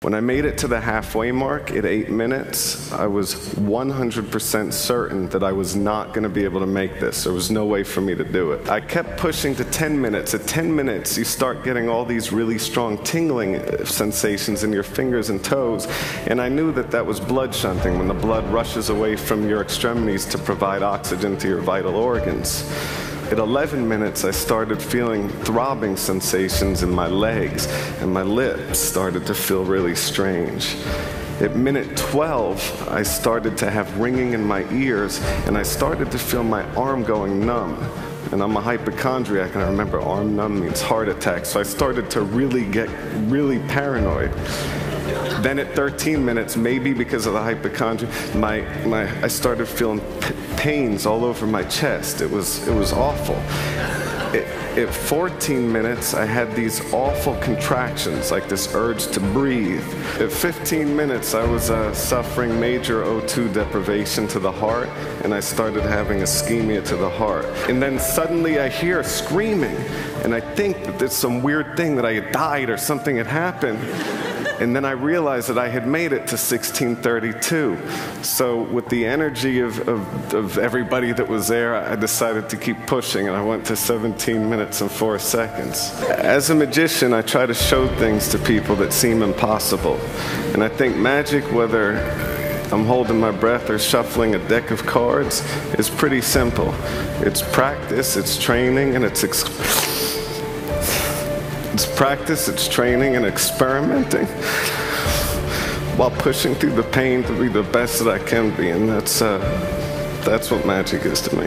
When I made it to the halfway mark at 8 minutes, I was 100% certain that I was not going to be able to make this. There was no way for me to do it. I kept pushing to 10 minutes. At 10 minutes, you start getting all these really strong tingling sensations in your fingers and toes, and I knew that that was blood shunting, when the blood rushes away from your extremities to provide oxygen to your vital organs. At 11 minutes, I started feeling throbbing sensations in my legs, and my lips started to feel really strange. At minute 12, I started to have ringing in my ears, and I started to feel my arm going numb. And I'm a hypochondriac, and I remember arm numb means heart attack, so I started to get really paranoid. Then at 13 minutes, maybe because of the hypochondria, I started feeling pains all over my chest. It was awful. At 14 minutes, I had these awful contractions, like this urge to breathe. At 15 minutes, I was suffering major O2 deprivation to the heart, and I started having ischemia to the heart. And then suddenly I hear screaming, and I think that there's some weird thing, that I had died or something had happened. And then I realized that I had made it to 1632. So with the energy of everybody that was there, I decided to keep pushing, and I went to 17 minutes and 4 seconds. As a magician, I try to show things to people that seem impossible. And I think magic, whether I'm holding my breath or shuffling a deck of cards, is pretty simple. It's practice, it's training, and it's practice, it's training, and experimenting while pushing through the pain to be the best that I can be, and that's what magic is to me.